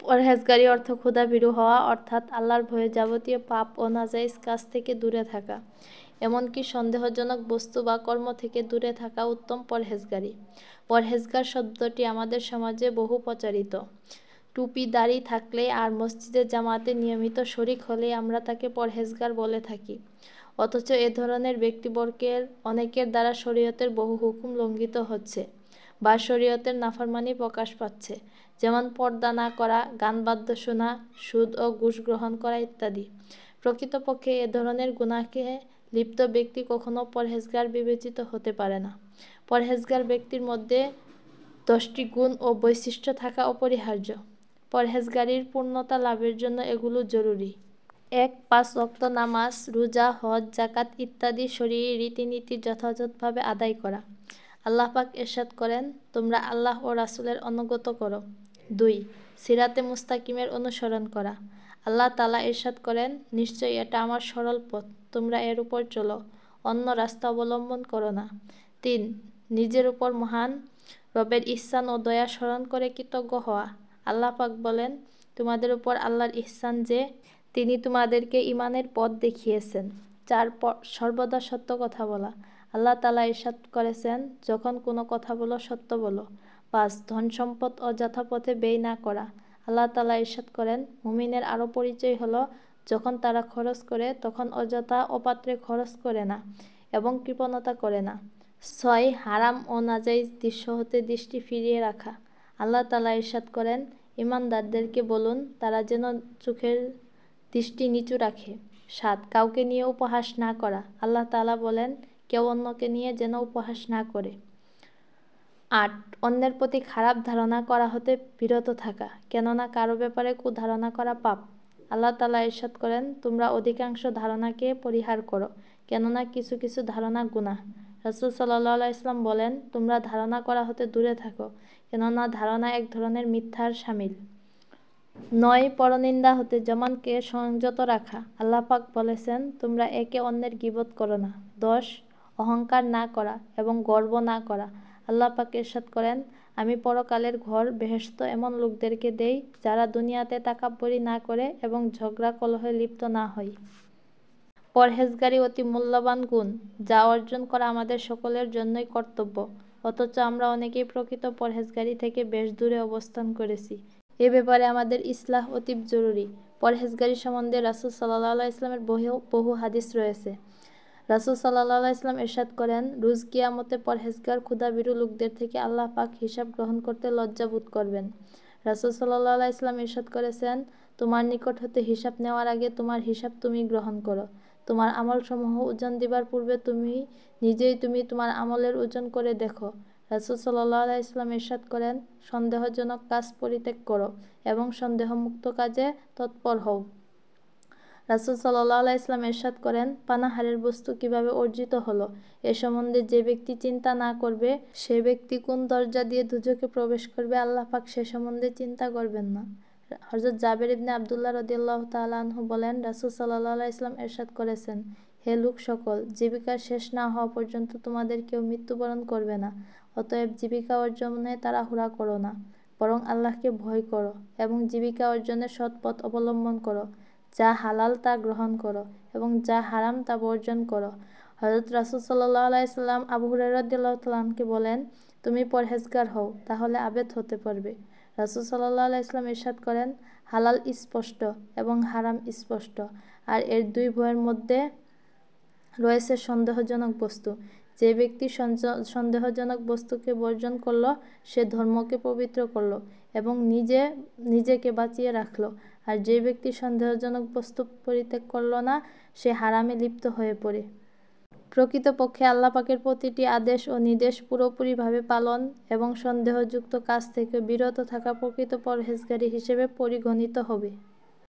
পরহেজগারি অর্থ ক্ষুধাভীরু হওয়া, অর্থাৎ আল্লাহর ভয়ে যাবতীয় পাপ ও নাজাইজ কাজ থেকে দূরে থাকা, এমনকি সন্দেহজনক বস্তু বা কর্ম থেকে দূরে থাকা উত্তম পরহেজগারি। পরহেজগার শব্দটি আমাদের সমাজে বহু প্রচারিত। টুপি দাড়ি থাকলে আর মসজিদের জামাতে নিয়মিত শরিক হলে আমরা তাকে পরহেজগার বলে থাকি। অথচ এ ধরনের ব্যক্তিবর্গের অনেকের দ্বারা শরীয়তের বহু হুকুম লঙ্ঘিত হচ্ছে বা শরীয়তের নাফরমানি প্রকাশ পাচ্ছে, যেমন পর্দা না করা, গান বাদ্য শোনা, সুদ ও ঘুষ গ্রহণ করা ইত্যাদি। প্রকৃতপক্ষে এ ধরনের গুনাহে লিপ্ত ব্যক্তি কখনো পরহেজগার বিবেচিত হতে পারে না। পরহেজগার ব্যক্তির মধ্যে 10টি গুণ ও বৈশিষ্ট্য থাকা অপরিহার্য। পরহেজগারির পূর্ণতা লাভের জন্য এগুলো জরুরি: 1. 5 ওয়াক্ত নামাজ, রোজা, হজ, যাকাত ইত্যাদি শরঈ রীতিনীতি যথাযথভাবে আদায় করা। আল্লাহ পাক ইরশাদ করেন, তোমরা আল্লাহ ও রাসূলের অনুগত করো। 2. সিরাতে মুস্তাকিমের অনুসরণ করা। আল্লাহ তাআলা ইরশাদ করেন, নিশ্চয়ই এটা আমার সরল পথ, তোমরা এর উপর চলো, অন্য রাস্তা অবলম্বন করো না। 3. নিজের উপর মহান রবের ইহসান ও দয়া স্মরণ করে কৃতজ্ঞ হওয়া। আল্লাহ পাক বলেন, তোমাদের উপর আল্লাহর ইহসান যে তিনি তোমাদেরকে ঈমানের পথ দেখিয়েছেন। 4. সর্বদা সত্য কথা বলা। আল্লাহ তাআলা ইরশাদ করেছেন, যখন কোনো কথা বলো সত্য বলো। 5. ধন সম্পদ অযথা পথে ব্যয় না করা। আল্লাহ তাআলা ইরশাদ করেন, মুমিনের আরও পরিচয় হলো, যখন তারা খরচ করে তখন অযথা অপাত্রে খরচ করে না এবং কৃপণতা করে না। 6. হারাম ও নাজাইজ দৃশ্য হতে দৃষ্টি ফিরিয়ে রাখা। আল্লাহ তাআলা ইরশাদ করেন, ঈমানদারদেরকে বলুন তারা যেন চোখের দৃষ্টি নিচু রাখে। 7. কাউকে নিয়ে উপহাস না করা। আল্লাহ তাআলা বলেন, কেউ অন্যকে নিয়ে যেন উপহাস না করে। 8. অন্যের প্রতি খারাপ ধারণা করা হতে বিরত থাকা, কেননা কারো ব্যাপারে কুধারণা করা পাপ। আল্লাহ তাআলা ইরশাদ করেন, তোমরা অধিকাংশ ধারণাকে পরিহার করো, কেননা কিছু কিছু ধারণা গুনাহ। রাসূল সাল্লাল্লাহু আলাইহি ওয়াসাল্লাম বলেন, তোমরা ধারণা করা হতে দূরে থাকো, কেননা ধারণা এক ধরনের মিথ্যার শামিল। 9. পরনিন্দা হতে জবানকে সংযত রাখা। আল্লাহ পাক বলেছেন, তোমরা একে অন্যের গীবত করো না। 10. অহংকার না করা এবং গর্ব না করা। আল্লাহ পাক ইরশাদ করেন, আমি পরকালের ঘর বেহেশত এমন লোকদেরকে দেই যারা দুনিয়াতে তাকাব্বুরি না করে এবং ঝগড়া কলহে লিপ্ত না হয়। পরহেজগারি অতি মূল্যবান গুণ, যা অর্জন করা আমাদের সকলের জন্যই কর্তব্য। অথচ আমরা অনেকেই প্রকৃত পরহেজগারি থেকে বেশ দূরে অবস্থান করেছি। এ ব্যাপারে আমাদের ইসলাহ অতীব জরুরি। পরহেজগারি সম্বন্ধে রাসূল সাল্লাল্লাহু আলাইহি ওয়াসাল্লামের বহু হাদিস রয়েছে। রাসূল সাল্লাল্লাহু আলাইহি ওয়াসাল্লাম ইরশাদ করেন, রোজ কিয়ামতে পরহেজগার ক্ষুধাভীরু লোকদের থেকে আল্লাহ পাক হিসাব গ্রহণ করতে লজ্জা বোধ করবেন। রাসূল সাল্লাল্লাহু আলাইহি ওয়াসাল্লাম ইরশাদ করেছেন, তোমার নিকট হতে হিসাব নেওয়ার আগে তোমার হিসাব তুমি গ্রহণ করো। তোমার আমলসমূহ ওজন দিবার পূর্বে তুমি তোমার আমলের ওজন করে দেখো। রাসূল সাল্লাল্লাহু আলাইহি ওয়াসাল্লাম ইরশাদ করেন, সন্দেহজনক কাজ পরিত্যাগ করো এবং সন্দেহমুক্ত কাজে তৎপর হও। রাসূল সাল্লাল্লাহু আলাইহি ওয়াসাল্লাম ইরশাদ করেন, পানাহারের বস্তু কিভাবে অর্জিত হলো এ সম্বন্ধে যে ব্যক্তি চিন্তা না করবে, সে ব্যক্তি কোন দরজা দিয়ে দুজকে প্রবেশ করবে আল্লাহ পাক সে সম্বন্ধে চিন্তা করবেন না। হযরত জাবের ইবনে আব্দুল্লাহ রাদিয়াল্লাহু তাআলা আনহু বলেন, রাসূল সাল্লাল্লাহু আলাইহি ওয়াসাল্লাম ইরশাদ করেছেন, হে লোক সকল, জীবিকা শেষ না হওয়া পর্যন্ত তোমাদের কেউ মৃত্যুবরণ করবে না। অতএব জীবিকা অর্জনে তাড়াহুড়া করো না, বরং আল্লাহকে ভয় করো এবং জীবিকা অর্জনের সৎ পথ অবলম্বন করো। যা হালাল তা গ্রহণ করো এবং যা হারাম তা বর্জন করো। হযরত রাসূল সাল্লাল্লাহু আলাইহি ওয়াসাল্লাম আবু হুরায়রা রাদিয়াল্লাহু তাআলা আনহুকে বলেন, তুমি পরহেজগার হও, তাহলে আবেদ হতে পারবে। রাসূল সাল্লাল্লাহু আলাইহি ওয়াসাল্লাম ইরশাদ করেন, হালাল স্পষ্ট এবং হারাম স্পষ্ট, আর এর দুই ভয়ের মধ্যে রয়েছে সন্দেহজনক বস্তু। যে ব্যক্তি সন্দেহজনক বস্তুকে বর্জন করল, সে ধর্মকে পবিত্র করল এবং নিজেকে বাঁচিয়ে রাখল। আর যে ব্যক্তি সন্দেহজনক বস্তু পরিত্যাগ করল না, সে হারামে লিপ্ত হয়ে পড়ে। প্রকৃতপক্ষে আল্লাহ পাকের প্রতিটি আদেশ ও নির্দেশ পুরোপুরিভাবে পালন এবং সন্দেহযুক্ত কাজ থেকে বিরত থাকা প্রকৃত পরহেজগারি হিসেবে পরিগণিত হবে।